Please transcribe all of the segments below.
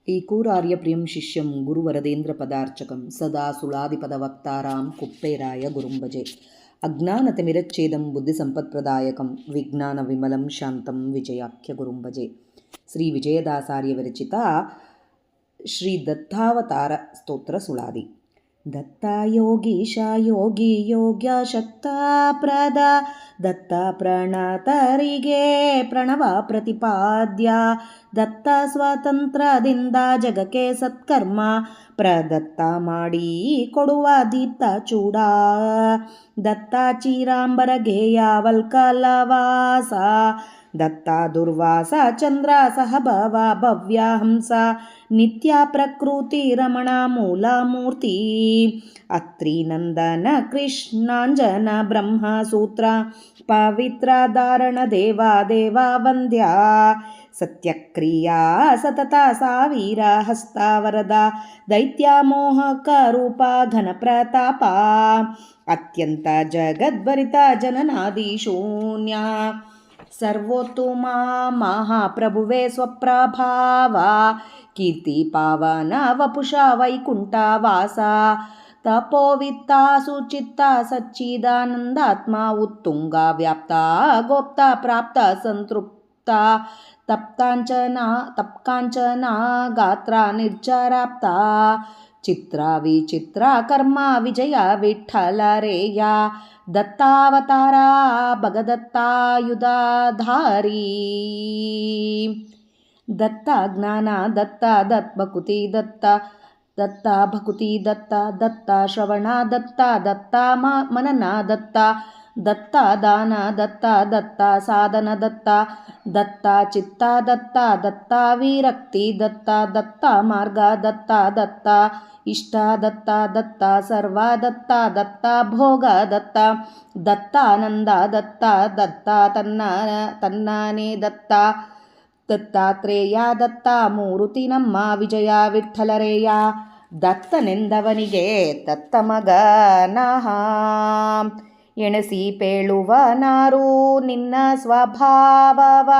ಏಕೂರಾರ್ಯಪ್ರಿಯಂ ಶಿಷ್ಯಂ ಗುರುವರದೇಂದ್ರಪದಾರ್ಚಕಂ ಸದಾ ಸುಳಾದಿಪದವಕ್ತಾರಾಂ ಕುಪ್ಪೇರಾಯ ಗುರುಂ ಭಜೆ. ಅಜ್ಞಾನತಿಮಿರಚ್ಛೇದಂ ಬುದ್ಧಿಸಂಪತ್ಪ್ರದಾಯಕಂ ವಿಜ್ಞಾನವಿಮಲಂ ಶಾಂತಂ ವಿಜಯಾಖ್ಯ ಗುರುಂ ಭಜೆ. ಶ್ರೀ ವಿಜಯದಾಸಾರ್ಯ ವಿರಚಿತ ಶ್ರೀ ದತ್ತಾವತಾರ ಸ್ತೋತ್ರ ಸುಳಾದಿ. ದತ್ತ ಯೋಗೀಶ ಯೋಗಿ ಯೋಗ್ಯ ಶಕ್ತ ಪ್ರದ ದತ್ತ ಪ್ರಣತರಿಗೆ ಪ್ರಣವ ಪ್ರತಿಪಾದ್ಯ ದತ್ತ ಸ್ವಾತಂತ್ರ್ಯದಿಂದ ಜಗಕ್ಕೆ ಸತ್ಕರ್ಮ ಪ್ರದತ್ತ ಮಾಡಿ ಕೊಡುವ ದೀಪ್ತ ಚೂಡ ದತ್ತ ಚೀರಾಂಬರ ಗೇಯ ವಲ್ಕಲವಾಸ ದತ್ತ ದುರ್ವಾಸ ಚಂದ್ರ ಸಹಭವ ಭವ್ಯ ಹಂಸ ನಿತ್ಯ ಪ್ರಕೃತಿ ರಮಣ ಮೂಲ ಮೂರ್ತಿ ಅತ್ರಿ ನಂದನ ಕೃಷ್ಣಾಂಜನ ಬ್ರಹ್ಮ ಸೂತ್ರ ಪವಿತ್ರ ಧಾರಣ ದೇವ ದೇವ ವಂದ್ಯ ಸತ್ಯಕ್ರಿಯಾ ಸತತ ಸಾವಿರ ಹಸ್ತ ವರದ ದೈತ್ಯ ಮೋಹಕ ರೂಪ ಘನ ಪ್ರತಾಪ ಅತ್ಯಂತ ಜಗದ್ಭರಿತ ಜನನಾದಿ ಶೂನ್ಯ ಸರ್ವೋತ್ತಮ ಮಹಾಪ್ರಭುವೇ ಸ್ವಪ್ರಭಾವ ಕೀರ್ತಿ ಪಾವನ ವಪುಷ ವೈಕುಂಠ ವಾಸ ತಪೋವಿತ್ತ ಸುಚಿತ್ತ ಸಚ್ಚಿದಾನಂದಾತ್ಮ ಉತ್ತುಂಗ ವ್ಯಾಪ್ತ ಗೋಪ್ತ ಪ್ರಾಪ್ತ ಸಂತೃಪ್ತ ತಪ್ಕಾಂಚನ ಗಾತ್ರ ನಿರ್ಜರಾಪ್ತ ಚಿತ್ರ ವಿಚಿತ್ರ ಕರ್ಮ ವಿಜಯ ವಿಠ್ಠಲರೇಯ ದತ್ತಾವತಾರ ಭಗದತ್ತಾಯುಧಾಧಾರಿ ದತ್ತ ಜ್ಞಾನ ದತ್ತ ದತ್ಭಕುತಿ ದತ್ತ ದತ್ತ ಭಕುತಿ ದತ್ತ ದತ್ತ ಶ್ರವಣ ದತ್ತ ದತ್ತ ಮನನ ದತ್ತ ದತ್ತ ದಾನ ದತ್ತ ದತ್ತ ಸಾಧನ ದತ್ತ ದತ್ತ ಚಿತ್ತ ದತ್ತ ದತ್ತ ವಿರಕ್ತಿ ದತ್ತ ದತ್ತ ಮಾರ್ಗ ದತ್ತ ದತ್ತ ಇಷ್ಟ ದತ್ತ ದತ್ತ ಸರ್ವ ದತ್ತ ದತ್ತ ಭೋಗ ದತ್ತ ದತ್ತಾನಂದ ದತ್ತ ದತ್ತ ತನ್ನಾನೇ ದತ್ತ ದತ್ತಾತ್ರೇಯ ದತ್ತ ಮೂರುತಿ ನಮ್ಮ ವಿಜಯ ವಿಠ್ಠಲರೇಯ ದತ್ತನೆಂದವನಿಗೆ ದತ್ತ ಮಗನಃ ಎಣಸಿ ಪೇಳುವನಾರು ನಿನ್ನ ಸ್ವಭಾವವ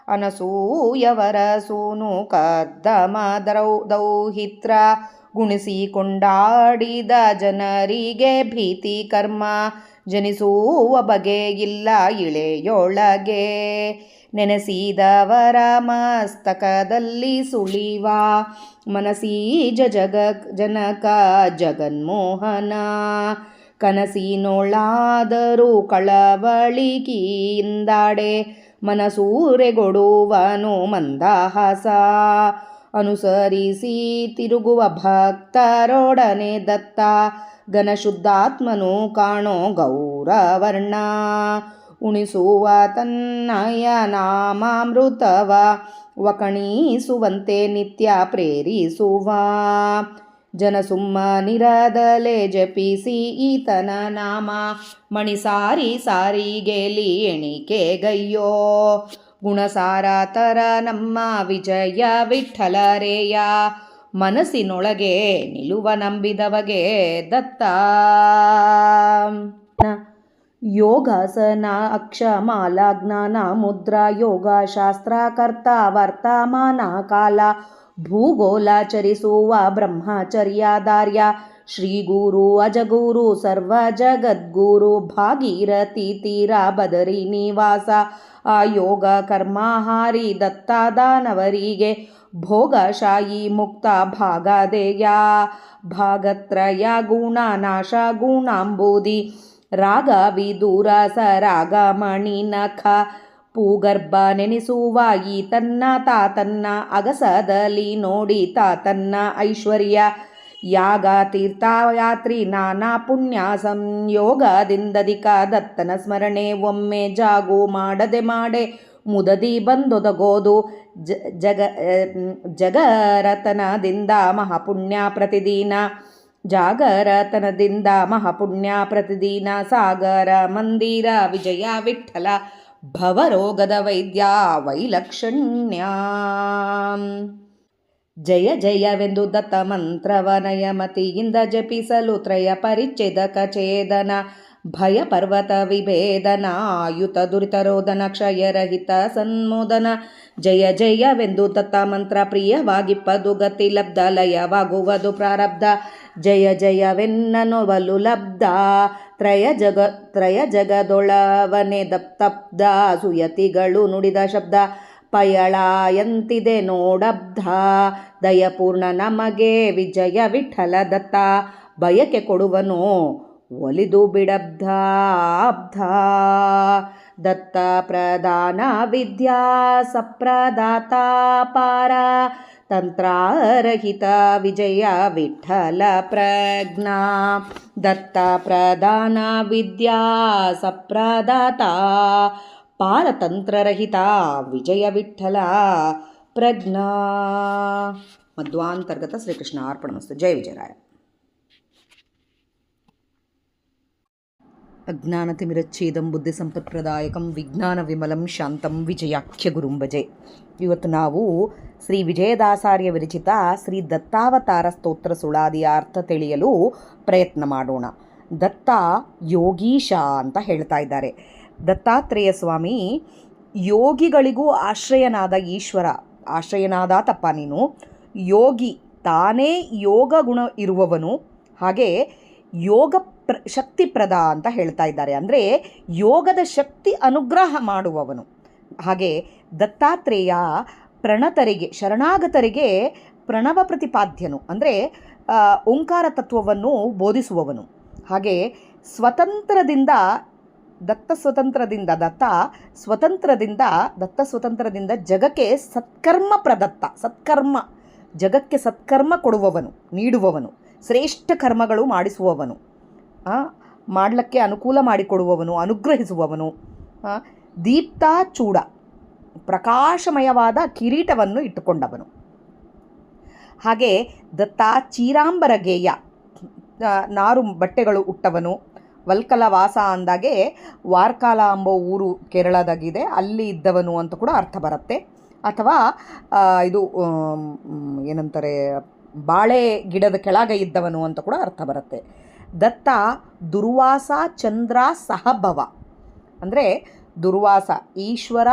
ಅನಸೂಯವರ ಸೂನು ಕದ್ದಮ ದೌಹಿತ್ರ ಗುಣಿಸಿಕೊಂಡಾಡಿದ ಜನರಿಗೆ ಭೀತಿ ಕರ್ಮ ಜನಿಸುವ ಬಗೆ ಇಲ್ಲ ಇಳೆಯೊಳಗೆ ನೆನೆಸಿದವರ ಮಸ್ತಕದಲ್ಲಿ ಸುಳಿವ ಮನಸೀಜ ಜನಕ ಜಗನ್ಮೋಹನ ಕನಸಿನೊಳಾದರೂ ಕಳವಳಿಕೆಯಿಂದಾಡೆ ಮನಸೂರೆಗೊಡುವನು ಮಂದಹಾಸ ಅನುಸರಿಸಿ ತಿರುಗುವ ಭಕ್ತರೊಡನೆ ದತ್ತ ಘನಶುದ್ಧಾತ್ಮನು ಕಾಣೋ ಗೌರವರ್ಣ ಉಣಿಸುವ ತನ್ನಯ ನಾಮಾಮೃತವ ವಕಣಿಸುವಂತೆ ನಿತ್ಯ ಪ್ರೇರಿಸುವ ಜನಸುಮ್ಮನಿರದಲೆ ಜಪಿಸಿ ಈತನ ನಾಮ ಮಣಿಸಾರಿ ಸಾರಿಗೆಲಿ ಎಣಿಕೆಗಯ್ಯೋ ಗುಣಸಾರಾತರ ನಮ್ಮ ವಿಜಯ ವಿಠ್ಠಲರೇಯ ಮನಸ್ಸಿನೊಳಗೆ ನಿಲುವ ನಂಬಿದವಗೆ ದತ್ತ ಯೋಗಾಸನ ಅಕ್ಷಮಾಲ ಜ್ಞಾನ ಮುದ್ರಾ ಯೋಗ ಶಾಸ್ತ್ರಕರ್ತ ವರ್ತಮಾನ ಕಾಲ ಭೂಗೋಲಾಚರಿಸುವ ಬ್ರಹ್ಮಚರ್ಯಾಧಾರ್ಯ ಶ್ರೀ ಗುರು ಅಜಗುರು ಸರ್ವ ಜಗದ್ಗುರು ಭಾಗೀರಥಿ ತೀರ ಬದರಿ ನಿವಾಸ ಆ ಯೋಗ ಕರ್ಮಹಾರಿ ದತ್ತಾದಾನವರಿಗೆ ಭೋಗಶಾಯಿ ಮುಕ್ತ ಭಾಗದೇಯ ಭಾಗತ್ರಯ ಗುಣ ನಾಶ ಗುಣಾಂಬುದಿ ರಾಗ ವಿದೂರ ಸರಾಗ ಮಣಿ ನಖ ಪೂಗರ್ಭ ನೆನೆಸುವ ಈತನ್ನ ತಾತನ್ನ ಅಗಸದಲ್ಲಿ ನೋಡಿ ತಾತನ್ನ ಐಶ್ವರ್ಯ ಯಾಗ ತೀರ್ಥಯಾತ್ರಿ ನಾನಾ ಪುಣ್ಯ ಸಂಯೋಗದಿಂದಧಿಕ ದತ್ತನ ಸ್ಮರಣೆ ಒಮ್ಮೆ ಜಾಗು ಮಾಡದೆ ಮಾಡೆ ಮುದದಿ ಬಂದೊದಗೋದು ಜಗರತನದಿಂದ ಮಹಾಪುಣ್ಯ ಪ್ರತಿದಿನ ಜಾಗರತನದಿಂದ ಮಹಾಪುಣ್ಯ ಪ್ರತಿದಿನ ಸಾಗರ ಮಂದಿರ ವಿಜಯ ವಿಠ್ಠಲ ಭವರೋಗದ ವೈದ್ಯ ವೈಲಕ್ಷಣ್ಯ ಜಯ ಜಯವೆಂದು ದತ್ತ ಮಂತ್ರವ ನಯಮತಿಯಿಂದ ಜಪಿಸಲು ತ್ರಯ ಪರಿಚ್ಛೇದಕ ಛೇದನ ಭಯ ಪರ್ವತ ವಿಭೇದನ ಆಯುತ ದುರಿತರೋಧನ ಕ್ಷಯರಹಿತ ಸನ್ಮೋದನ ಜಯ ಜಯವೆಂದು ದತ್ತ ಮಂತ್ರ ಪ್ರಿಯವಾಗಿಪ್ಪದು ಗತಿ ಲಬ್ಧ ಲಯವಾಗುವುದು ಪ್ರಾರಬ್ಧ ಜಯ ಜಯವೆನ್ನನುವಲು ಲಬ್ಧ ತ್ರಯ ಜಗದೊಳವನೆ ದಪ್ತಬ್ಧ ಸುಯತಿಗಳು ನುಡಿದ ಶಬ್ದ ಪಯಳಾಯಂತಿದೆ ನೋಡಬ್ಧ ದಯಪೂರ್ಣ ನಮಗೆ ವಿಜಯ ವಿಠಲ ದತ್ತ ಬಯಕೆ ಕೊಡುವನು ಒಲಿದು ಬಿಡಬ್ಧಾಬ್ಧ ದತ್ತ ಪ್ರಧಾನ ವಿದ್ಯಾ ಸಪ್ರದಾತ ಪಾರ ತಂತ್ರರಹಿತ ವಿಜಯ ವಿಠಲ ಪ್ರಜ್ಞಾ ದತ್ತ ಪ್ರಧಾನ ವಿದ್ಯಾ ಸಪ್ರದಾತ ಪಾರತಂತ್ರರಹಿತ ವಿಜಯ ವಿಠಲ ಪ್ರಜ್ಞಾ. ಮಧ್ವಾಂತರ್ಗತ ಶ್ರೀಕೃಷ್ಣ ಅರ್ಪಣಮಸ್ತು. ಜಯ ವಿಜಯರಾಯ. ಅಜ್ಞಾನತಿಮಿರಚ್ಛೇದಂ ಬುದ್ಧಿಸಂಪತ್ಪ್ರದಾಯಕಂ ವಿಜ್ಞಾನ ವಿಮಲಂ ಶಾಂತಂ ವಿಜಯಾಖ್ಯ ಗುರುಂ ಭಜೆ. ಇವತ್ತು ನಾವು ಶ್ರೀ ವಿಜಯದಾಸಾರ್ಯ ವಿರಚಿತ ಶ್ರೀ ದತ್ತಾವತಾರ ಸ್ತೋತ್ರ ಸುಳಾದಿಯ ಅರ್ಥ ತಿಳಿಯಲು ಪ್ರಯತ್ನ ಮಾಡೋಣ. ದತ್ತ ಯೋಗೀಶ ಅಂತ ಹೇಳ್ತಾ ಇದ್ದಾರೆ. ದತ್ತಾತ್ರೇಯ ಸ್ವಾಮಿ ಯೋಗಿಗಳಿಗೂ ಆಶ್ರಯನಾದ ಈಶ್ವರ, ಆಶ್ರಯನಾದಾತಪ್ಪ ನೀನು, ಯೋಗಿ ತಾನೇ ಯೋಗ ಗುಣ ಇರುವವನು, ಹಾಗೆ ಯೋಗ ಶಕ್ತಿಪ್ರದ ಅಂತ ಹೇಳ್ತಾ ಇದ್ದಾರೆ. ಅಂದರೆ ಯೋಗದ ಶಕ್ತಿ ಅನುಗ್ರಹ ಮಾಡುವವನು. ಹಾಗೆ ದತ್ತಾತ್ರೇಯ ಪ್ರಣತರಿಗೆ, ಶರಣಾಗತರಿಗೆ ಪ್ರಣವ ಪ್ರತಿಪಾದ್ಯನು, ಅಂದರೆ ಓಂಕಾರ ತತ್ವವನ್ನು ಬೋಧಿಸುವವನು. ಹಾಗೆ ಸ್ವತಂತ್ರದಿಂದ ದತ್ತ ಸ್ವತಂತ್ರದಿಂದ ಜಗಕ್ಕೆ ಸತ್ಕರ್ಮ ಪ್ರದತ್ತ, ಸತ್ಕರ್ಮ ಜಗಕ್ಕೆ ಸತ್ಕರ್ಮ ಕೊಡುವವನು, ನೀಡುವವನು, ಶ್ರೇಷ್ಠ ಕರ್ಮಗಳು ಮಾಡಿಸುವವನು, ಮಾಡಲಿಕ್ಕೆ ಅನುಕೂಲ ಮಾಡಿಕೊಡುವವನು, ಅನುಗ್ರಹಿಸುವವನು. ದೀಪ್ತಾಚೂಡ, ಪ್ರಕಾಶಮಯವಾದ ಕಿರೀಟವನ್ನು ಇಟ್ಟುಕೊಂಡವನು. ಹಾಗೆ ದತ್ತ ಚೀರಾಂಬರ ಗೇಯ, ನಾರು ಬಟ್ಟೆಗಳು ಉಟ್ಟವನು. ವಲ್ಕಲ ವಾಸ ಅಂದಾಗೆ ವಾರ್ಕಾಲ ಎಂಬ ಊರು ಕೇರಳದಾಗಿದೆ, ಅಲ್ಲಿ ಇದ್ದವನು ಅಂತ ಕೂಡ ಅರ್ಥ ಬರುತ್ತೆ. ಅಥವಾ ಇದು ಏನಂತಾರೆ, ಬಾಳೆ ಗಿಡದ ಕೆಳಗೆ ಇದ್ದವನು ಅಂತ ಕೂಡ ಅರ್ಥ ಬರುತ್ತೆ. ದತ್ತ ದುರ್ವಾಸ ಚಂದ್ರ ಸಹಭವ, ಅಂದರೆ ದುರ್ವಾಸ ಈಶ್ವರ,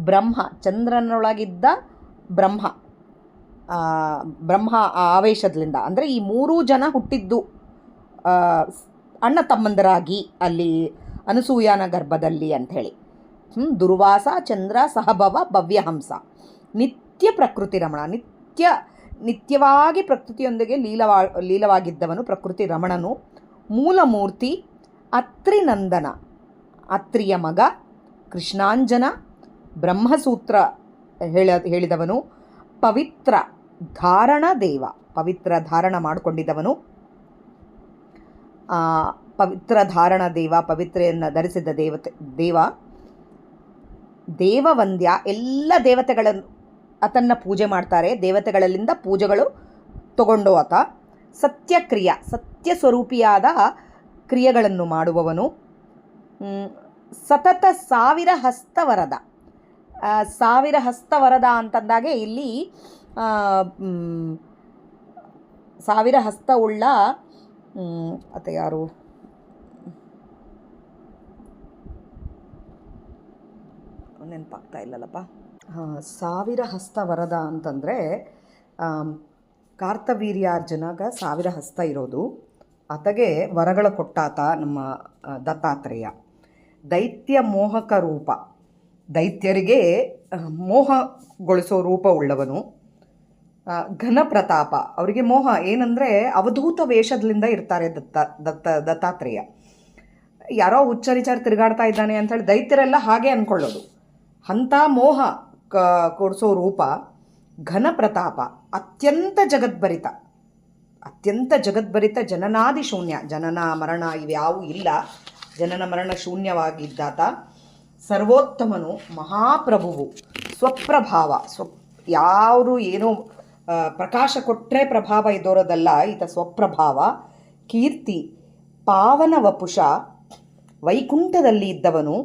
ಬ್ರಹ್ಮ ಚಂದ್ರನೊಳಗಿದ್ದ ಬ್ರಹ್ಮ ಆವೇಶದಿಂದ, ಅಂದರೆ ಈ ಮೂರೂ ಜನ ಹುಟ್ಟಿದ್ದು ಅಣ್ಣ ತಮ್ಮಂದರಾಗಿ ಅಲ್ಲಿ ಅನಸೂಯನ ಗರ್ಭದಲ್ಲಿ ಅಂಥೇಳಿ. ದುರ್ವಾಸ ಚಂದ್ರ ಸಹಭವ ಭವ್ಯಹಂಸ, ನಿತ್ಯ ಪ್ರಕೃತಿ ರಮಣ, ನಿತ್ಯವಾಗಿ ಪ್ರಕೃತಿಯೊಂದಿಗೆ ಲೀಲವಾಗಿದ್ದವನು ಪ್ರಕೃತಿ ರಮಣನು. ಮೂಲಮೂರ್ತಿ ಅತ್ರಿನಂದನ, ಅತ್ರಿಯ ಮಗ, ಕೃಷ್ಣಾಂಜನ, ಬ್ರಹ್ಮಸೂತ್ರ ಹೇಳಿದವನು, ಪವಿತ್ರ ಧಾರಣ ದೇವ, ಪವಿತ್ರ ಧಾರಣ ಮಾಡಿಕೊಂಡಿದ್ದವನು, ಪವಿತ್ರ ಧಾರಣ ದೇವ, ಪವಿತ್ರೆಯನ್ನು ಧರಿಸಿದ ದೇವ, ದೇವವಂದ್ಯ, ಎಲ್ಲ ದೇವತೆಗಳನ್ನು ಆತನ್ನ ಪೂಜೆ ಮಾಡ್ತಾರೆ, ದೇವತೆಗಳಲ್ಲಿಂದ ಪೂಜೆಗಳು ತಗೊಂಡು ಆತ. ಸತ್ಯಕ್ರಿಯ, ಸತ್ಯ ಸ್ವರೂಪಿಯಾದ ಕ್ರಿಯೆಗಳನ್ನು ಮಾಡುವವನು. ಸತತ ಸಾವಿರ ಹಸ್ತವರದ, ಸಾವಿರ ಹಸ್ತವರದ ಅಂತಂದಾಗೆ ಇಲ್ಲಿ ಸಾವಿರ ಹಸ್ತವುಳ್ಳ ಮತ್ತು ಯಾರು ನೆನಪಾಗ್ತಾ ಇಲ್ಲಲ್ಲಪ್ಪ. ಸಾವಿರ ಹಸ್ತ ವರದ ಅಂತಂದರೆ ಕಾರ್ತವೀರ್ಯಾರ್ಜುನಗ ಸಾವಿರ ಹಸ್ತ ಇರೋದು, ಆತಗೆ ವರಗಳ ಕೊಟ್ಟಾತ ನಮ್ಮ ದತ್ತಾತ್ರೇಯ. ದೈತ್ಯ ಮೋಹಕ ರೂಪ, ದೈತ್ಯರಿಗೆ ಮೋಹಗೊಳಿಸೋ ರೂಪ ಉಳ್ಳವನು. ಘನ ಪ್ರತಾಪ, ಅವರಿಗೆ ಮೋಹ ಏನಂದರೆ ಅವಧೂತ ವೇಷದಿಂದ ಇರ್ತಾರೆ ದತ್ತಾತ್ರೇಯ. ಯಾರೋ ಹುಚ್ಚರಿಚಾರ ತಿರುಗಾಡ್ತಾ ಇದ್ದಾನೆ ಅಂಥೇಳಿ ದೈತ್ಯರೆಲ್ಲ ಹಾಗೆ ಅಂದ್ಕೊಳ್ಳೋದು. ಅಂಥ ಮೋಹ ಕೊಡಿಸೋ ರೂಪ. ಘನ ಪ್ರತಾಪ, ಅತ್ಯಂತ ಜಗದ್ಭರಿತ, ಜನನಾದಿ ಶೂನ್ಯ, ಜನನ ಮರಣ ಇವ್ಯಾವೂ ಇಲ್ಲ, ಜನನ ಮರಣ ಶೂನ್ಯವಾಗಿದ್ದಾತ. ಸರ್ವೋತ್ತಮನು, ಮಹಾಪ್ರಭುವು, ಸ್ವಪ್ರಭಾವ, ಯಾರು ಏನೋ ಪ್ರಕಾಶ ಕೊಟ್ಟರೆ ಪ್ರಭಾವ ಇದ್ದೋರೋದಲ್ಲ, ಈತ ಸ್ವಪ್ರಭಾವ. ಕೀರ್ತಿ, ಪಾವನ ವಪುಷ, ವೈಕುಂಠದಲ್ಲಿ ಇದ್ದವನು.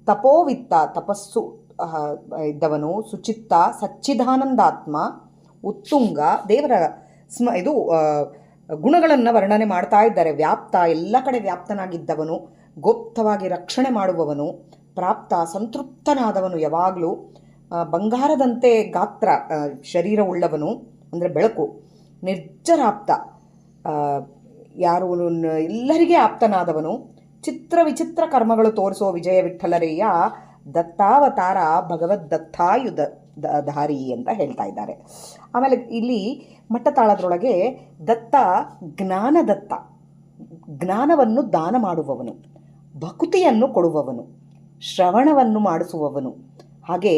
ತಪೋವಿತ್ತ, ತಪಸ್ಸು ಇದ್ದವನು. ಸುಚಿತ್ತ, ಸಚ್ಚಿದಾನಂದಾತ್ಮ. ಉತ್ತುಂಗ, ದೇವರ ಗುಣಗಳನ್ನು ವರ್ಣನೆ ಮಾಡ್ತಾ ಇದ್ದಾರೆ. ವ್ಯಾಪ್ತ, ಎಲ್ಲ ಕಡೆ ವ್ಯಾಪ್ತನಾಗಿದ್ದವನು, ಗೋಪ್ತವಾಗಿ ರಕ್ಷಣೆ ಮಾಡುವವನು, ಪ್ರಾಪ್ತ ಸಂತೃಪ್ತನಾದವನು, ಯಾವಾಗಲೂ ಬಂಗಾರದಂತೆ ಗಾತ್ರ ಶರೀರವುಳ್ಳವನು ಅಂದರೆ ಬೆಳಕು, ನಿರ್ಜರಾಪ್ತ ಯಾರು ಎಲ್ಲರಿಗೆ ಆಪ್ತನಾದವನು, ಚಿತ್ರ ವಿಚಿತ್ರ ಕರ್ಮಗಳು ತೋರಿಸೋ ವಿಜಯ ವಿಠ್ಠಲರೇಯ ದತ್ತಾವತಾರ ಭಗವದ್ ದತ್ತಾಯುಧ ಧಾರಿ ಅಂತ ಹೇಳ್ತಾ ಇದ್ದಾರೆ. ಆಮೇಲೆ ಇಲ್ಲಿ ಮಟ್ಟತಾಳದ್ರೊಳಗೆ ದತ್ತ ಜ್ಞಾನದತ್ತ, ಜ್ಞಾನವನ್ನು ದಾನ ಮಾಡುವವನು, ಭಕ್ತಿಯನ್ನು ಕೊಡುವವನು, ಶ್ರವಣವನ್ನು ಮಾಡಿಸುವವನು, ಹಾಗೆ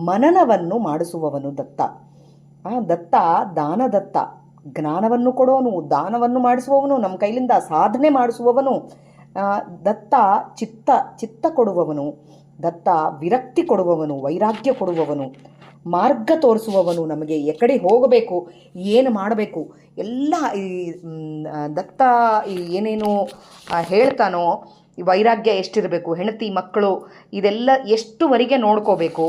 ಮನನವನ್ನು ಮಾಡಿಸುವವನು ದತ್ತ. ದತ್ತ ದಾನದತ್ತ, ಜ್ಞಾನವನ್ನು ಕೊಡೋನು, ದಾನವನ್ನು ಮಾಡಿಸುವವನು, ನಮ್ಮ ಕೈಲಿಂದ ಸಾಧನೆ ಮಾಡಿಸುವವನು. ದತ್ತ ಚಿತ್ತ ಕೊಡುವವನು, ದತ್ತ ವಿರಕ್ತಿ ಕೊಡುವವನು, ವೈರಾಗ್ಯ ಕೊಡುವವನು, ಮಾರ್ಗ ತೋರಿಸುವವನು, ನಮಗೆ ಎಕಡೆ ಹೋಗಬೇಕು, ಏನು ಮಾಡಬೇಕು ಎಲ್ಲ ಈ ದತ್ತ ಏನೇನು ಹೇಳ್ತಾನೋ, ವೈರಾಗ್ಯ ಎಷ್ಟಿರಬೇಕು, ಹೆಂಡತಿ ಮಕ್ಕಳು ಇದೆಲ್ಲ ಎಷ್ಟುವರೆಗೆ ನೋಡ್ಕೋಬೇಕು,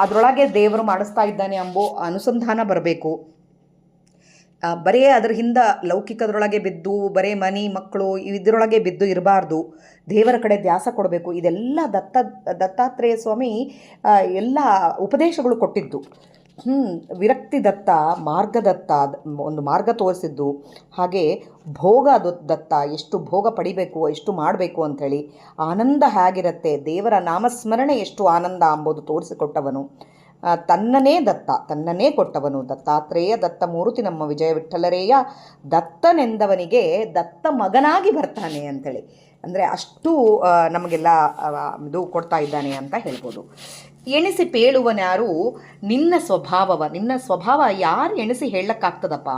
ಅದರೊಳಗೆ ದೇವರು ಮಾಡಿಸ್ತಾ ಇದ್ದಾನೆ ಎಂಬೋ ಅನುಸಂಧಾನ ಬರಬೇಕು. ಬರೇ ಅದರ ಹಿಂದೆ ಲೌಕಿಕದರೊಳಗೆ ಬಿದ್ದು ಬರೇ ಮನೆ ಮಕ್ಕಳು ಇದರೊಳಗೆ ಬಿದ್ದು ಇರಬಾರ್ದು, ದೇವರ ಕಡೆ ಧ್ಯಾಸ ಕೊಡಬೇಕು. ಇದೆಲ್ಲ ದತ್ತಾತ್ರೇಯ ಸ್ವಾಮಿ ಎಲ್ಲ ಉಪದೇಶಗಳು ಕೊಟ್ಟಿದ್ದು. ವಿರಕ್ತಿ ದತ್ತ, ಮಾರ್ಗದತ್ತ, ಒಂದು ಮಾರ್ಗ ತೋರಿಸಿದ್ದು, ಹಾಗೆ ಭೋಗ ದತ್ತ, ಎಷ್ಟು ಭೋಗ ಪಡಿಬೇಕು ಎಷ್ಟು ಮಾಡಬೇಕು ಅಂಥೇಳಿ, ಆನಂದ ಹೇಗಿರುತ್ತೆ, ದೇವರ ನಾಮಸ್ಮರಣೆ ಎಷ್ಟು ಆನಂದ ಅಂಬೋದು ತೋರಿಸಿಕೊಟ್ಟವನು, ತನ್ನನೇ ಕೊಟ್ಟವನು ದತ್ತಾತ್ರೇಯ ದತ್ತಮೂರ್ತಿ ನಮ್ಮ ವಿಜಯ ವಿಠ್ಠಲರೇಯ ದತ್ತನೆಂದವನಿಗೆ ದತ್ತ ಮಗನಾಗಿ ಬರ್ತಾನೆ ಅಂಥೇಳಿ, ಅಂದರೆ ಅಷ್ಟು ನಮಗೆಲ್ಲ ಇದು ಕೊಡ್ತಾ ಇದ್ದಾನೆ ಅಂತ ಹೇಳ್ಬೋದು. ಎಣಿಸಿ ಪೇಳುವನ್ಯಾರು ನಿನ್ನ ಸ್ವಭಾವ ಯಾರು ಎಣಿಸಿ ಹೇಳಕ್ಕಾಗ್ತದಪ್ಪ.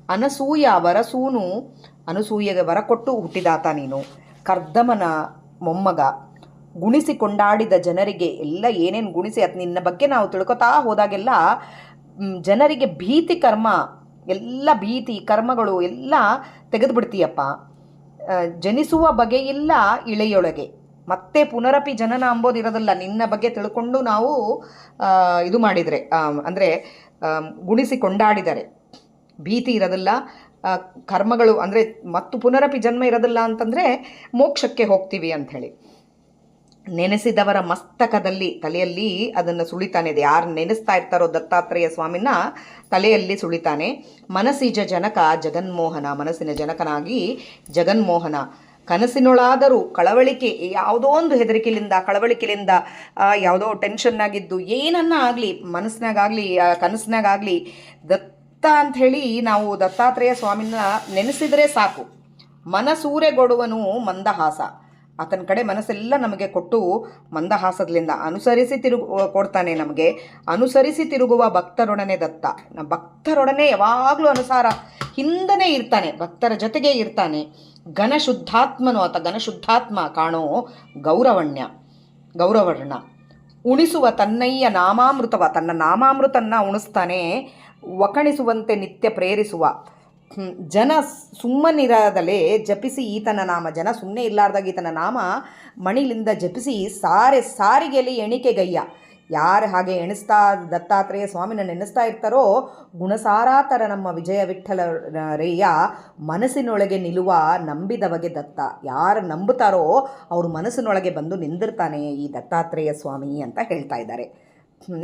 ಅನಸೂಯ ವರಸೂನು, ಅನಸೂಯಗೆ ವರ ಕೊಟ್ಟು ಹುಟ್ಟಿದಾತ ನೀನು, ಕರ್ದಮನ ಮೊಮ್ಮಗ, ಗುಣಿಸಿ ಕೊಂಡಾಡಿದ ಜನರಿಗೆ ಎಲ್ಲ ಏನೇನು ಗುಣಿಸಿ ಅದು ನಿನ್ನ ಬಗ್ಗೆ ನಾವು ತಿಳ್ಕೊತಾ ಹೋದಾಗೆಲ್ಲ ಜನರಿಗೆ ಭೀತಿ ಕರ್ಮ ಎಲ್ಲ ಭೀತಿ ಕರ್ಮಗಳು ಎಲ್ಲ ತೆಗೆದುಬಿಡ್ತೀಯಪ್ಪ. ಜನಿಸುವ ಬಗೆಯಿಲ್ಲ ಇಳೆಯೊಳಗೆ, ಮತ್ತೆ ಪುನರಪಿ ಜನನ ಅಂಬೋದಿರೋದಿಲ್ಲ. ನಿನ್ನ ಬಗ್ಗೆ ತಿಳ್ಕೊಂಡು ನಾವು ಇದು ಮಾಡಿದರೆ ಅಂದರೆ ಗುಣಿಸಿ ಕೊಂಡಾಡಿದರೆ ಭೀತಿ ಇರೋದಿಲ್ಲ, ಕರ್ಮಗಳು ಅಂದರೆ ಮತ್ತು ಪುನರಪಿ ಜನ್ಮ ಇರೋದಿಲ್ಲ ಅಂತಂದರೆ ಮೋಕ್ಷಕ್ಕೆ ಹೋಗ್ತೀವಿ ಅಂಥೇಳಿ. ನೆನೆಸಿದವರ ಮಸ್ತಕದಲ್ಲಿ ತಲೆಯಲ್ಲಿ ಅದನ್ನು ಸುಳಿತಾನೆ. ಯಾರು ನೆನೆಸ್ತಾ ಇರ್ತಾರೋ ದತ್ತಾತ್ರೇಯ ಸ್ವಾಮಿನ ತಲೆಯಲ್ಲಿ ಸುಳಿತಾನೆ. ಮನಸ್ಸಿಜ ಜನಕ ಜಗನ್ಮೋಹನ, ಮನಸ್ಸಿನ ಜನಕನಾಗಿ ಜಗನ್ಮೋಹನ. ಕನಸಿನೊಳಾದರೂ ಕಳವಳಿಕೆ, ಯಾವುದೋ ಒಂದು ಹೆದರಿಕೆಯಿಂದ ಕಳವಳಿಕೆಯಿಂದ ಯಾವುದೋ ಟೆನ್ಷನ್ನಾಗಿದ್ದು ಏನನ್ನ ಆಗಲಿ, ಮನಸ್ಸಿನಾಗಲಿ ಕನಸಿನಾಗಲಿ ದತ್ತ ಅಂಥೇಳಿ ನಾವು ದತ್ತಾತ್ರೇಯ ಸ್ವಾಮಿನ ನೆನೆಸಿದರೆ ಸಾಕು. ಮನಸೂರೆಗೊಡುವನು ಮಂದಹಾಸ, ಆತನ ಕಡೆ ಮನಸ್ಸೆಲ್ಲ ನಮಗೆ ಕೊಟ್ಟು ಮಂದಹಾಸದಿಂದ ಅನುಸರಿಸಿ ಕೊಡ್ತಾನೆ ನಮಗೆ. ಅನುಸರಿಸಿ ತಿರುಗುವ ಭಕ್ತರೊಡನೆ ದತ್ತ, ಭಕ್ತರೊಡನೆ ಯಾವಾಗಲೂ ಅನುಸಾರ ಹಿಂದನೇ ಇರ್ತಾನೆ, ಭಕ್ತರ ಜೊತೆಗೆ ಇರ್ತಾನೆ. ಘನಶುದ್ಧಾತ್ಮನು ಆತ, ಘನಶುದ್ಧಾತ್ಮ ಕಾಣೋ ಗೌರವರ್ಣ. ಉಣಿಸುವ ತನ್ನಯ್ಯ ನಾಮಾಮೃತವ, ತನ್ನ ನಾಮಾಮೃತನ್ನ ಉಣಿಸ್ತಾನೆ. ವಕಣಿಸುವಂತೆ ನಿತ್ಯ ಪ್ರೇರಿಸುವ, ಜನ ಸುಮ್ಮನಿರದಲೇ ಜಪಿಸಿ ಈತನ ನಾಮ, ಜನ ಸುಮ್ಮನೆ ಇರಲಾರ್ದಾಗ ಈತನ ನಾಮ ಮಣಿಲಿಂದ ಜಪಿಸಿ ಸಾರಿಗೆಯಲ್ಲಿ ಎಣಿಕೆಗಯ್ಯ. ಯಾರು ಹಾಗೆ ಎಣಿಸ್ತಾ ದತ್ತಾತ್ರೇಯ ಸ್ವಾಮಿನ ನೆನೆಸ್ತಾ ಇರ್ತಾರೋ ಗುಣಸಾರಾತರ ನಮ್ಮ ವಿಜಯ ವಿಠ್ಠಲರೇಯ ಮನಸ್ಸಿನೊಳಗೆ ನಿಲ್ಲುವ ನಂಬಿದವಗೆ ದತ್ತ. ಯಾರು ನಂಬುತ್ತಾರೋ ಅವ್ರ ಮನಸ್ಸಿನೊಳಗೆ ಬಂದು ನಿಂದಿರ್ತಾನೆ ಈ ದತ್ತಾತ್ರೇಯ ಸ್ವಾಮಿ ಅಂತ ಹೇಳ್ತಾ ಇದ್ದಾರೆ.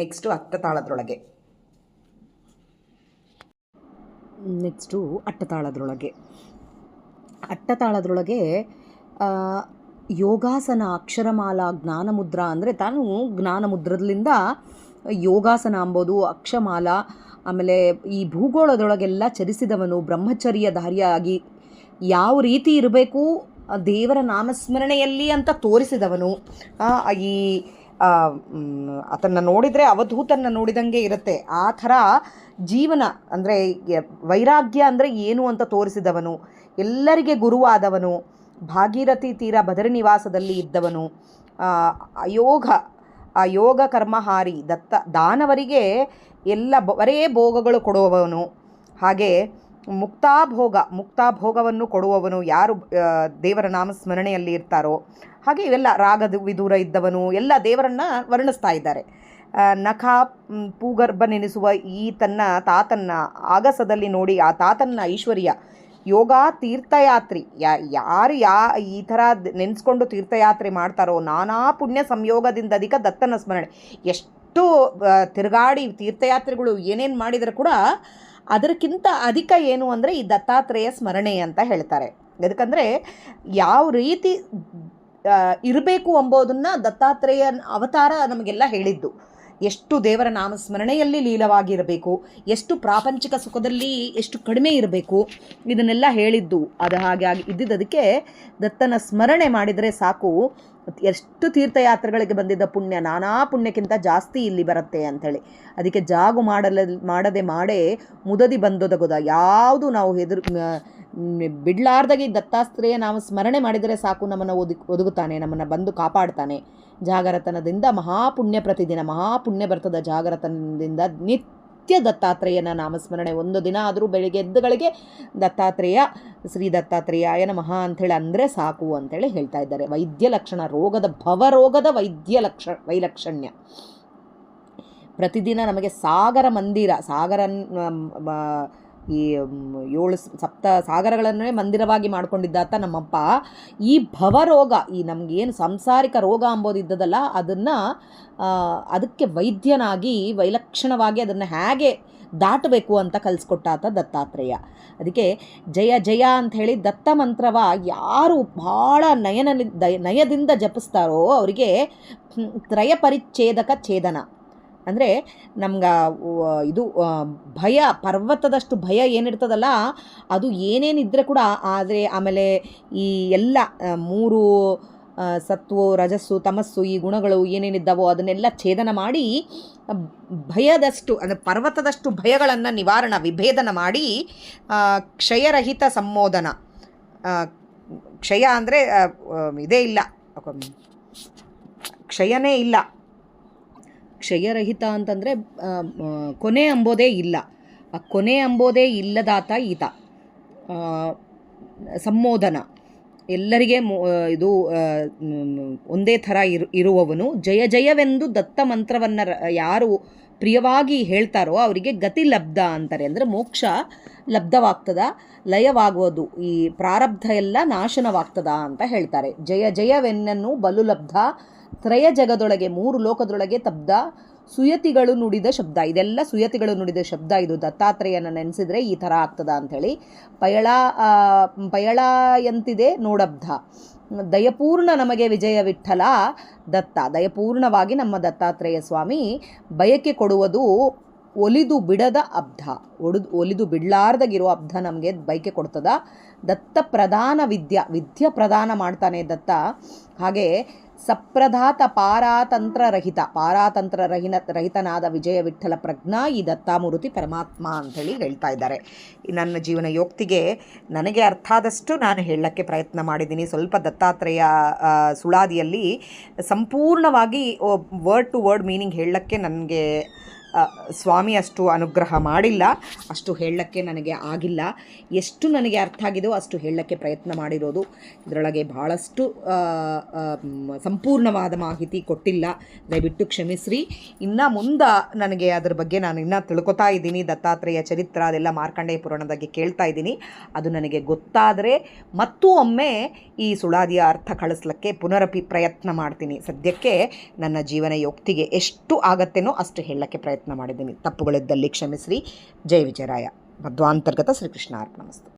ನೆಕ್ಸ್ಟು ಅಟ್ಟತಾಳದ್ರೊಳಗೆ ಅಟ್ಟತಾಳದ್ರೊಳಗೆ ಯೋಗಾಸನ, ಅಕ್ಷರಮಾಲಾ, ಜ್ಞಾನಮುದ್ರಾ ಅಂದರೆ ತಾನು ಜ್ಞಾನಮುದ್ರದಿಂದ ಯೋಗಾಸನ ಅಂಬೋದು, ಅಕ್ಷಮಾಲ, ಆಮೇಲೆ ಈ ಭೂಗೋಳದೊಳಗೆಲ್ಲ ಚರಿಸಿದವನು, ಬ್ರಹ್ಮಚರ್ಯಧಾರಿಯಾಗಿ ಯಾವ ರೀತಿ ಇರಬೇಕು ದೇವರ ನಾಮಸ್ಮರಣೆಯಲ್ಲಿ ಅಂತ ತೋರಿಸಿದವನು. ಈ ಆತನ್ನು ನೋಡಿದರೆ ಅವಧೂತನ್ನು ನೋಡಿದಂಗೆ ಇರುತ್ತೆ ಆ ಥರ ಜೀವನ. ಅಂದರೆ ವೈರಾಗ್ಯ ಅಂದರೆ ಏನು ಅಂತ ತೋರಿಸಿದವನು, ಎಲ್ಲರಿಗೆ ಗುರುವಾದವನು, ಭಾಗೀರಥಿ ತೀರ ಬದರಿ ನಿವಾಸದಲ್ಲಿ ಇದ್ದವನು, ಯೋಗ ಕರ್ಮಹಾರಿ ದತ್ತ, ದಾನವರಿಗೆ ಎಲ್ಲ ಬರೇ ಭೋಗಗಳು ಕೊಡುವವನು. ಹಾಗೆ ಮುಕ್ತಾಭೋಗವನ್ನು ಕೊಡುವವನು ಯಾರು ದೇವರ ನಾಮಸ್ಮರಣೆಯಲ್ಲಿ ಇರ್ತಾರೋ. ಹಾಗೆ ಇವೆಲ್ಲ ರಾಗದ ವಿದೂರ ಇದ್ದವನು ಎಲ್ಲ ದೇವರನ್ನು ವರ್ಣಿಸ್ತಾ ಇದ್ದಾರೆ. ನಖ ಪೂಗರ್ಭನೆನಿಸುವ ಈ ತನ್ನ ತಾತನ್ನ ಆಗಸದಲ್ಲಿ ನೋಡಿ ಆ ತಾತನ್ನ ಐಶ್ವರ್ಯ ಯೋಗ ತೀರ್ಥಯಾತ್ರಿ ಯಾರು ಈ ಥರ ನೆನೆಸ್ಕೊಂಡು ತೀರ್ಥಯಾತ್ರೆ ಮಾಡ್ತಾರೋ ನಾನಾ ಪುಣ್ಯ ಸಂಯೋಗದಿಂದ ಅಧಿಕ ದತ್ತನ ಸ್ಮರಣೆ. ಎಷ್ಟು ತಿರುಗಾಡಿ ತೀರ್ಥಯಾತ್ರೆಗಳು ಏನೇನು ಮಾಡಿದರೂ ಕೂಡ ಅದಕ್ಕಿಂತ ಅಧಿಕ ಏನು ಅಂದರೆ ಈ ದತ್ತಾತ್ರೇಯ ಸ್ಮರಣೆ ಅಂತ ಹೇಳ್ತಾರೆ. ಯಾಕಂದರೆ ಯಾವ ರೀತಿ ಇರಬೇಕು ಎಂಬುದನ್ನು ದತ್ತಾತ್ರೇಯ ಅವತಾರ ನಮಗೆಲ್ಲ ಹೇಳಿದ್ದು. ಎಷ್ಟು ದೇವರ ನಾಮಸ್ಮರಣೆಯಲ್ಲಿ ಲೀಲವಾಗಿರಬೇಕು, ಎಷ್ಟು ಪ್ರಾಪಂಚಿಕ ಸುಖದಲ್ಲಿ ಎಷ್ಟು ಕಡಿಮೆ ಇರಬೇಕು, ಇದನ್ನೆಲ್ಲ ಹೇಳಿದ್ದು. ಅದು ಹಾಗೆ ಇದ್ದಿದ್ದಕ್ಕೆ ದತ್ತನ ಸ್ಮರಣೆ ಮಾಡಿದರೆ ಸಾಕು, ಎಷ್ಟು ತೀರ್ಥಯಾತ್ರೆಗಳಿಗೆ ಬಂದಿದ್ದ ಪುಣ್ಯ ನಾನಾ ಪುಣ್ಯಕ್ಕಿಂತ ಜಾಸ್ತಿ ಇಲ್ಲಿ ಬರುತ್ತೆ ಅಂಥೇಳಿ. ಅದಕ್ಕೆ ಜಾಗು ಮಾಡದೆ ಮಾಡೇ ಮುದದಿ ಬಂದೊದಗೋದ. ಯಾವುದು ನಾವು ಬಿಡ್ಲಾರ್ದಾಗಿ ದತ್ತಾತ್ರೇಯ ನಾವು ಸ್ಮರಣೆ ಮಾಡಿದರೆ ಸಾಕು, ನಮ್ಮನ್ನು ಒದಗುತ್ತಾನೆ, ನಮ್ಮನ್ನು ಬಂದು ಕಾಪಾಡ್ತಾನೆ. ಜಾಗರತನದಿಂದ ಮಹಾಪುಣ್ಯ ಪ್ರತಿದಿನ ಮಹಾಪುಣ್ಯ ಬರ್ತದ. ಜಾಗರತನದಿಂದ ನಿತ್ಯ ದತ್ತಾತ್ರೇಯನ ನಾಮಸ್ಮರಣೆ ಒಂದು ದಿನ ಆದರೂ ಬೆಳಿಗ್ಗೆ ಎದ್ದುಗಳಿಗೆ ದತ್ತಾತ್ರೇಯ ಶ್ರೀ ದತ್ತಾತ್ರೇಯಾಯ ನಮಃ ಅಂಥೇಳಿ ಅಂದರೆ ಸಾಕು ಅಂಥೇಳಿ ಹೇಳ್ತಾ ಇದ್ದಾರೆ. ವೈದ್ಯ ಲಕ್ಷಣ ಭವರೋಗದ ವೈಲಕ್ಷಣ್ಯ. ಪ್ರತಿದಿನ ನಮಗೆ ಸಾಗರ ಈ 7 ಸಪ್ತ ಸಾಗರಗಳನ್ನೇ ಮಂದಿರವಾಗಿ ಮಾಡ್ಕೊಂಡಿದ್ದಾತ ನಮ್ಮಪ್ಪ. ಈ ಭವರೋಗ, ಈ ನಮಗೇನು ಸಾಂಸಾರಿಕ ರೋಗ ಅಂಬೋದಿದ್ದದಲ್ಲ, ಅದಕ್ಕೆ ವೈದ್ಯನಾಗಿ ವೈಲಕ್ಷಣವಾಗಿ ಅದನ್ನು ಹೇಗೆ ದಾಟಬೇಕು ಅಂತ ಕಲಿಸ್ಕೊಟ್ಟಾತ ದತ್ತಾತ್ರೇಯ. ಅದಕ್ಕೆ ಜಯ ಜಯ ಅಂಥೇಳಿ ದತ್ತ ಮಂತ್ರವ ಯಾರು ಭಾಳ ನಯದಿಂದ ಜಪಿಸ್ತಾರೋ ಅವರಿಗೆ ತ್ರಯ ಪರಿಚ್ಛೇದಕ ಛೇದನ. ಅಂದರೆ ನಮ್ಗೆ ಇದು ಭಯ, ಪರ್ವತದಷ್ಟು ಭಯ ಏನಿರ್ತದಲ್ಲ ಅದು ಏನೇನಿದ್ರೆ ಕೂಡ, ಆದರೆ ಆಮೇಲೆ ಈ ಎಲ್ಲ 3 ಸತ್ವೋ ರಜಸ್ಸು ತಮಸ್ಸು ಈ ಗುಣಗಳು ಏನೇನಿದ್ದಾವೋ ಅದನ್ನೆಲ್ಲ ಛೇದನ ಮಾಡಿ ಭಯದಷ್ಟು ಅಂದರೆ ಪರ್ವತದಷ್ಟು ಭಯಗಳನ್ನು ವಿಭೇದನ ಮಾಡಿ ಕ್ಷಯರಹಿತ ಸಂಮೋದನ. ಕ್ಷಯ ಅಂದರೆ ಇದೇ ಇಲ್ಲ, ಕ್ಷಯನೇ ಇಲ್ಲ. ಕ್ಷಯರಹಿತ ಅಂತಂದರೆ ಕೊನೆ ಅಂಬೋದೇ ಇಲ್ಲ. ಆ ಕೊನೆ ಅಂಬೋದೇ ಇಲ್ಲದಾತ ಈತ. ಸಂಮೋದನ ಎಲ್ಲರಿಗೆ ಇದು ಒಂದೇ ಥರ ಇರುವವನು. ಜಯ ಜಯವೆಂದು ದತ್ತ ಮಂತ್ರವನ್ನು ಯಾರು ಪ್ರಿಯವಾಗಿ ಹೇಳ್ತಾರೋ ಅವರಿಗೆ ಗತಿ ಲಬ್ಧ ಅಂತಾರೆ. ಅಂದರೆ ಮೋಕ್ಷ ಲಬ್ಧವಾಗ್ತದ, ಲಯವಾಗುವುದು, ಈ ಪ್ರಾರಬ್ಧ ಎಲ್ಲ ನಾಶನವಾಗ್ತದ ಅಂತ ಹೇಳ್ತಾರೆ. ಜಯ ಜಯವೆನ್ನನ್ನು ಬಲು ಲಬ್ಧ ತ್ರಯ ಜಗದೊಳಗೆ 3 ಲೋಕದೊಳಗೆ ತಬ್ಧ ಸುಯತಿಗಳು ನುಡಿದ ಶಬ್ದ. ಇದೆಲ್ಲ ಸುಯತಿಗಳು ನುಡಿದ ಶಬ್ದ. ಇದು ದತ್ತಾತ್ರೇಯನ ನೆನೆಸಿದರೆ ಈ ಥರ ಆಗ್ತದ ಅಂಥೇಳಿ. ಪಯಳಾಯಂತಿದೆ ನೋಡಬ್ಧ ದಯಪೂರ್ಣ ನಮಗೆ ವಿಜಯ ವಿಠಲ ದತ್ತ. ದಯಪೂರ್ಣವಾಗಿ ನಮ್ಮ ದತ್ತಾತ್ರೇಯ ಸ್ವಾಮಿ ಬಯಕೆ ಕೊಡುವುದು ಒಲಿದು ಬಿಡದ ಅಬ್ಧ. ಒಲಿದು ಬಿಡಲಾರ್ದಾಗಿರೋ ಅಬ್ಧ ನಮಗೆ ಬಯಕೆ ಕೊಡ್ತದ. ದತ್ತ ಪ್ರಧಾನ ವಿದ್ಯೆ ಪ್ರದಾನ ಮಾಡ್ತಾನೆ ದತ್ತ. ಹಾಗೆ ಸಪ್ರಧಾತ ಪಾರಾತಂತ್ರರಹಿತನಾದ ವಿಜಯ ವಿಠಲ ಪ್ರಜ್ಞಾ ಈ ದತ್ತಾಮೂರ್ತಿ ಪರಮಾತ್ಮ ಅಂಥೇಳಿ ಹೇಳ್ತಾ ಇದ್ದಾರೆ. ನನ್ನ ಜೀವನ ಯೋಕ್ತಿಗೆ ನನಗೆ ಅರ್ಥ ಆದಷ್ಟು ನಾನು ಹೇಳಕ್ಕೆ ಪ್ರಯತ್ನ ಮಾಡಿದ್ದೀನಿ. ಸ್ವಲ್ಪ ದತ್ತಾತ್ರೇಯ ಸುಳಾದಿಯಲ್ಲಿ ಸಂಪೂರ್ಣವಾಗಿ ವರ್ಡ್ ಟು ವರ್ಡ್ ಮೀನಿಂಗ್ ಹೇಳಕ್ಕೆ ನನಗೆ ಸ್ವಾಮಿ ಅಷ್ಟು ಅನುಗ್ರಹ ಮಾಡಿಲ್ಲ, ಅಷ್ಟು ಹೇಳಕ್ಕೆ ನನಗೆ ಆಗಿಲ್ಲ. ಎಷ್ಟು ನನಗೆ ಅರ್ಥ ಆಗಿದೆಯೋ ಅಷ್ಟು ಹೇಳಕ್ಕೆ ಪ್ರಯತ್ನ ಮಾಡಿರೋದು. ಇದರೊಳಗೆ ಭಾಳಷ್ಟು ಸಂಪೂರ್ಣವಾದ ಮಾಹಿತಿ ಕೊಟ್ಟಿಲ್ಲ, ದಯವಿಟ್ಟು ಕ್ಷಮಿಸ್ರಿ. ಇನ್ನು ಮುಂದೆ ನನಗೆ ಅದ್ರ ಬಗ್ಗೆ ನಾನು ಇನ್ನೂ ತಿಳ್ಕೊತಾ ಇದ್ದೀನಿ. ದತ್ತಾತ್ರೇಯ ಚರಿತ್ರ ಅದೆಲ್ಲ ಮಾರ್ಕಂಡೇಯ ಪುರಾಣದಾಗೆ ಕೇಳ್ತಾ ಇದ್ದೀನಿ. ಅದು ನನಗೆ ಗೊತ್ತಾದರೆ ಮತ್ತೂ ಒಮ್ಮೆ ಈ ಸುಳಾದಿಯ ಅರ್ಥ ಕಳಿಸ್ಲಿಕ್ಕೆ ಪುನರಪಿ ಪ್ರಯತ್ನ ಮಾಡ್ತೀನಿ. ಸದ್ಯಕ್ಕೆ ನನ್ನ ಜೀವನ ಯೋಕ್ತಿಗೆ ಎಷ್ಟು ಆಗತ್ತೇನೋ ಅಷ್ಟು ಹೇಳಕ್ಕೆ ಪ್ರಯತ್ನ ಮಾಡಿದ್ದೀನಿ. ತಪ್ಪುಗಳಿದ್ದಲ್ಲಿ ಕ್ಷಮಿಸ್ರಿ. ಜೈ ವಿಜಯರಾಯ. ಮಧ್ವಾಂತರ್ಗತ ಶ್ರೀಕೃಷ್ಣ ಅರ್ಪಣಮಸ್ತು.